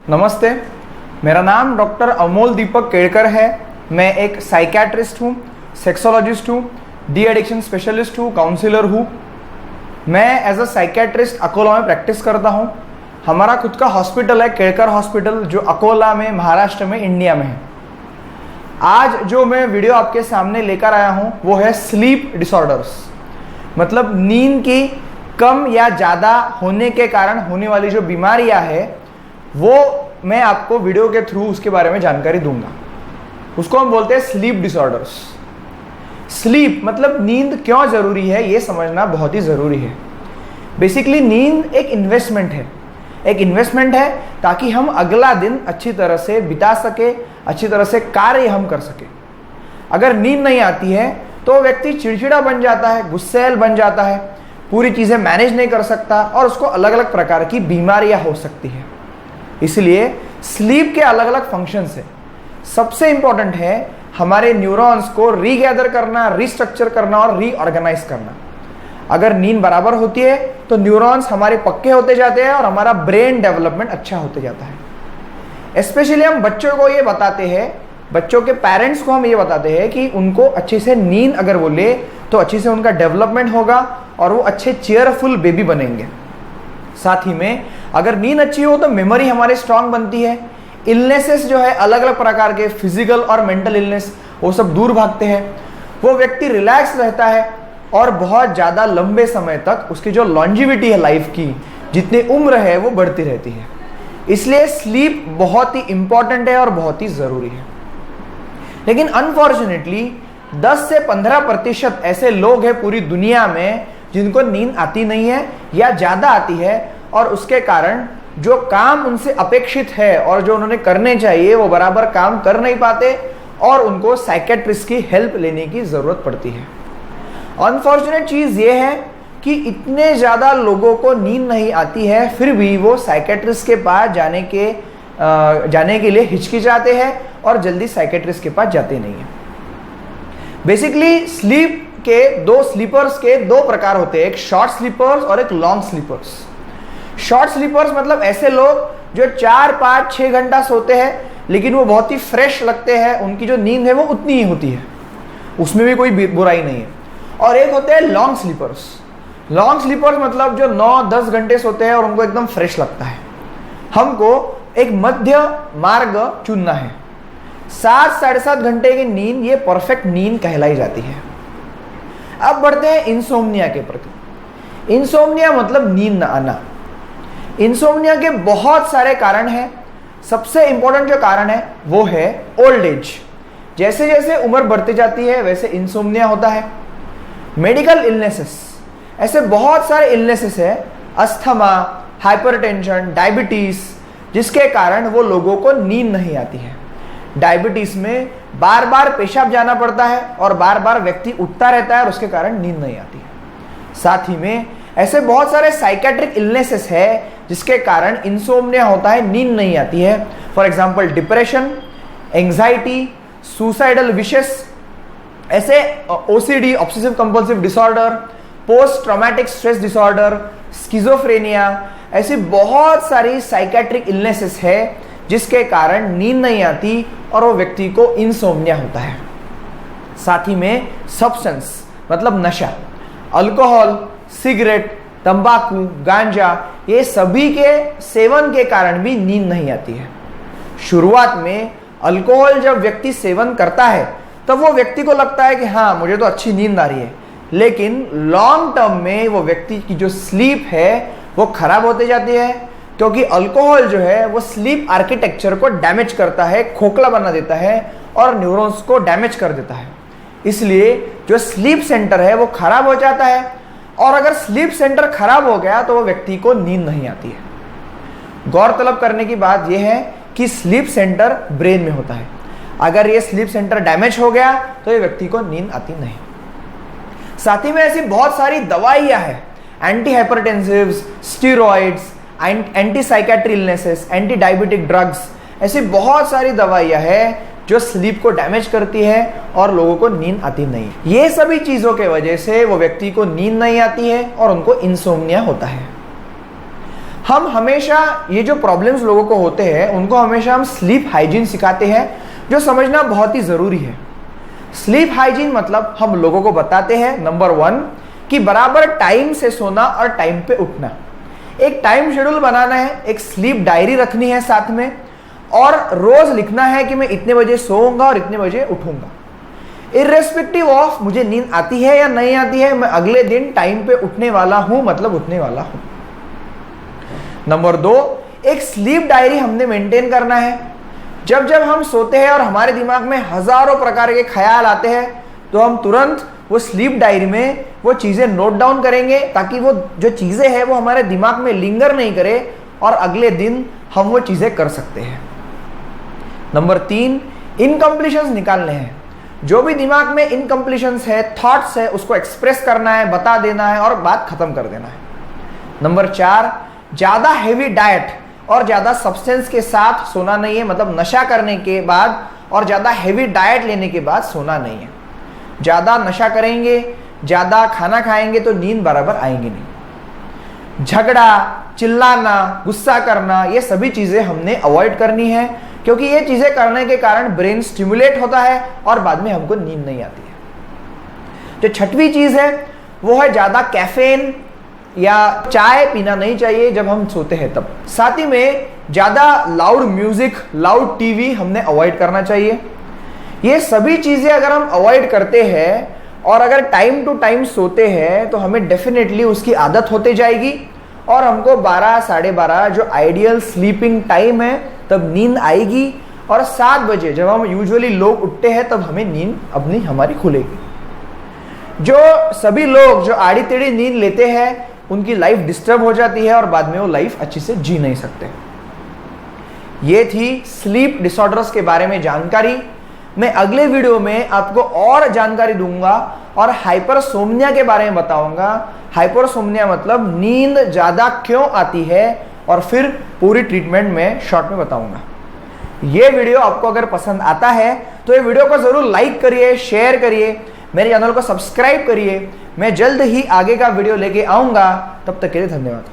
नमस्ते, मेरा नाम डॉक्टर अमोल दीपक केड़कर है। मैं एक साइकियाट्रिस्ट हूँ, सेक्सोलॉजिस्ट हूँ, डी एडिक्शन स्पेशलिस्ट हूँ, काउंसलर हूँ। मैं एज अ साइकियाट्रिस्ट अकोला में प्रैक्टिस करता हूँ। हमारा खुद का हॉस्पिटल है, केड़कर हॉस्पिटल, जो अकोला में, महाराष्ट्र में, इंडिया में है। आज जो मैं वीडियो आपके सामने लेकर आया हूँ वो है स्लीप डिसऑर्डर्स, मतलब नींद की कम या ज़्यादा होने के कारण होने वाली जो बीमारियाँ है वो मैं आपको वीडियो के थ्रू उसके बारे में जानकारी दूंगा। उसको हम बोलते हैं स्लीप डिसऑर्डर्स। स्लीप मतलब नींद क्यों ज़रूरी है ये समझना बहुत ही ज़रूरी है। बेसिकली नींद एक इन्वेस्टमेंट है, ताकि हम अगला दिन अच्छी तरह से बिता सके, अच्छी तरह से कार्य हम कर सके। अगर नींद नहीं आती है तो व्यक्ति चिड़चिड़ा बन जाता है, गुस्सैल बन जाता है, पूरी चीज़ें मैनेज नहीं कर सकता और उसको अलग अलग प्रकार की बीमारियां हो सकती है। इसलिए स्लीप के अलग अलग फंक्शंस है। सबसे इंपॉर्टेंट है हमारे न्यूरॉन्स को रीगैदर करना, रिस्ट्रक्चर करना और रीऑर्गेनाइज करना। अगर नींद बराबर होती है तो न्यूरॉन्स हमारे पक्के होते जाते हैं और हमारा ब्रेन डेवलपमेंट अच्छा होते जाता है। स्पेशली हम बच्चों को ये बताते हैं, बच्चों के पेरेंट्स को हम ये बताते हैं कि उनको अच्छे से नींद अगर वो ले तो अच्छे से उनका डेवलपमेंट होगा और वो अच्छे चेयरफुल बेबी बनेंगे। साथ ही में अगर नींद अच्छी हो तो मेमोरी हमारी स्ट्रांग बनती है। इलनेसेस जो है अलग अलग प्रकार के, फिजिकल और मेंटल इलनेस, वो सब दूर भागते हैं। वो व्यक्ति रिलैक्स रहता है और बहुत ज़्यादा लंबे समय तक उसकी जो लॉन्जिविटी है लाइफ की, जितनी उम्र है वो बढ़ती रहती है। इसलिए स्लीप बहुत ही इंपॉर्टेंट है और बहुत ही ज़रूरी है। लेकिन अनफॉर्चुनेटली 10 से 15% ऐसे लोग हैं पूरी दुनिया में जिनको नींद आती नहीं है या ज़्यादा आती है, और उसके कारण जो काम उनसे अपेक्षित है और जो उन्होंने करने चाहिए वो बराबर काम कर नहीं पाते और उनको साइकियाट्रिस्ट की हेल्प लेने की ज़रूरत पड़ती है। अनफॉर्चुनेट चीज़ ये है कि इतने ज़्यादा लोगों को नींद नहीं आती है, फिर भी वो साइकियाट्रिस्ट के पास जाने के लिए हिचकिचाते हैं और जल्दी साइकियाट्रिस्ट के पास जाते नहीं हैं। बेसिकली स्लीप के स्लीपर्स के दो प्रकार होते हैं, एक शॉर्ट स्लीपर्स और एक लॉन्ग स्लीपर्स। शॉर्ट स्लीपर्स मतलब ऐसे लोग जो 4, 5, 6 घंटा सोते हैं लेकिन वो बहुत ही फ्रेश लगते हैं, उनकी जो नींद है वो उतनी ही होती है, उसमें भी कोई बुराई नहीं है। और एक होते हैं लॉन्ग स्लीपर्स। लॉन्ग स्लीपर्स मतलब जो 9-10 घंटे सोते हैं और उनको एकदम फ्रेश लगता है। हमको एक मध्य मार्ग चुनना है। 7-7.5 घंटे की नींद ये परफेक्ट नींद कहलाई जाती है। अब बढ़ते हैं इंसोम्निया के प्रति। इंसोम्निया मतलब नींद न आना। इंसोम्निया के बहुत सारे कारण हैं। सबसे इंपॉर्टेंट जो कारण है वो है ओल्ड एज। जैसे जैसे उम्र बढ़ती जाती है वैसे इंसोम्निया होता है। मेडिकल इलनेसेस, ऐसे बहुत सारे इलनेसेस है, अस्थमा, हाइपरटेंशन, डायबिटीज, जिसके कारण वो लोगों को नींद नहीं आती है। डायबिटीज में बार बार पेशाब जाना पड़ता है और बार बार व्यक्ति उठता रहता है और उसके कारण नींद नहीं आती है। साथ ही में ऐसे बहुत सारे साइकियाट्रिक इलनेसेस है जिसके कारण इंसोम्निया होता है, नींद नहीं आती है। For example depression, anxiety, suicidal wishes, ऐसे OCD, obsessive compulsive disorder, post traumatic stress disorder, schizophrenia, ऐसी बहुत सारी साइकियाट्रिक इलनेसेस है जिसके कारण नींद नहीं आती और वो व्यक्ति को इंसोम्निया होता है। साथ ही में सब्सटेंस मतलब नशा, अल्कोहल, सिगरेट, तंबाकू, गांजा, ये सभी के सेवन के कारण भी नींद नहीं आती है। शुरुआत में अल्कोहल जब व्यक्ति सेवन करता है तब वो व्यक्ति को लगता है कि हाँ मुझे तो अच्छी नींद आ रही है, लेकिन लॉन्ग टर्म में वो व्यक्ति की जो स्लीप है वो खराब होती जाती है, क्योंकि अल्कोहल जो है वो स्लीप आर्किटेक्चर को डैमेज करता है, खोखला बना देता है और न्यूरॉन्स को डैमेज कर देता है। इसलिए जो स्लीप सेंटर है वो खराब हो जाता है, और अगर स्लीप सेंटर खराब हो गया तो वो व्यक्ति को नींद नहीं आती है। गौरतलब करने की बात यह है कि स्लीप सेंटर ब्रेन में होता है। अगर ये स्लीप सेंटर डैमेज हो गया तो ये व्यक्ति को नींद आती नहीं। साथ ही में ऐसी बहुत सारी दवाइयाँ हैं, anti hypertensives, steroids, anti psychiatry illnesses, anti diabetic drugs, ऐसी बहुत सारी दवाइयाँ हैं जो स्लीप को डैमेज करती है और लोगों को नींद आती नहीं। ये सभी चीज़ों के वजह से वो व्यक्ति को नींद नहीं आती है और उनको इंसोम्निया होता है। हम हमेशा ये जो प्रॉब्लम्स लोगों को होते हैं उनको हमेशा हम स्लीप हाइजीन सिखाते हैं, जो समझना बहुत ही ज़रूरी है। स्लीप हाइजीन मतलब हम लोगों को बताते हैं नंबर 1 कि बराबर टाइम से सोना और टाइम पे उठना। एक टाइम शेड्यूल बनाना है, एक स्लीप डायरी रखनी है साथ में, और रोज लिखना है कि मैं इतने बजे सोऊंगा और इतने बजे उठूंगा। इर्रेस्पेक्टिव ऑफ मुझे नींद आती है या नहीं आती है, मैं अगले दिन टाइम पे उठने वाला हूं, मतलब उठने वाला हूं। नंबर 2, एक स्लीप डायरी हमने मेंटेन करना है। जब जब हम सोते हैं और हमारे दिमाग में हजारों प्रकार के ख्याल आते हैं तो हम तुरंत वो स्लीप डायरी में वो चीजें नोट डाउन करेंगे, ताकि वो जो चीजें हैं वो हमारे दिमाग में लिंगर नहीं करे और अगले दिन हम वो चीजें कर सकते हैं। नंबर 3, इनकम्प्लीशंस निकालने हैं। जो भी दिमाग में इनकम्प्लीशंस है, थॉट्स है, उसको एक्सप्रेस करना है, बता देना है और बात खत्म कर देना है। नंबर 4, ज्यादा हेवी डाइट और ज्यादा सब्सटेंस के साथ सोना नहीं है, मतलब नशा करने के बाद और ज्यादा हेवी डाइट लेने के बाद सोना नहीं है। ज्यादा नशा करेंगे, ज्यादा खाना खाएंगे तो नींद बराबर आएंगी नहीं। झगड़ा, चिल्लाना, गुस्सा करना, ये सभी चीजें हमने अवॉइड करनी है, क्योंकि ये चीजें करने के कारण ब्रेन स्टिमुलेट होता है और बाद में हमको नींद नहीं आती है। जो छठवीं चीज है वो है ज्यादा कैफीन या चाय पीना नहीं चाहिए जब हम सोते हैं तब। साथ ही में ज्यादा लाउड म्यूजिक, लाउड टीवी हमने अवॉइड करना चाहिए। ये सभी चीजें अगर हम अवॉइड करते हैं और अगर टाइम टू टाइम सोते हैं तो हमें डेफिनेटली उसकी आदत होते जाएगी और हमको 12 साढ़े 12 जो आइडियल स्लीपिंग टाइम है तब नींद आएगी, और 7 बजे जब हम यूजुअली लोग उठते हैं तब हमें नींद अपनी हमारी खुलेगी। जो सभी लोग जो आड़ी टेढ़ी नींद लेते हैं उनकी लाइफ डिस्टर्ब हो जाती है और बाद में वो लाइफ अच्छी से जी नहीं सकते। ये थी स्लीप डिसऑर्डर्स के बारे में जानकारी। मैं अगले वीडियो में आपको और जानकारी दूंगा और हाइपरसोम्निया के बारे में बताऊंगा। हाइपरसोम्निया मतलब नींद ज्यादा क्यों आती है, और फिर पूरी ट्रीटमेंट में शॉर्ट में बताऊंगा। ये वीडियो आपको अगर पसंद आता है तो ये वीडियो को जरूर लाइक करिए, शेयर करिए, मेरे चैनल को सब्सक्राइब करिए। मैं जल्द ही आगे का वीडियो लेके आऊंगा, तब तक के लिए धन्यवाद।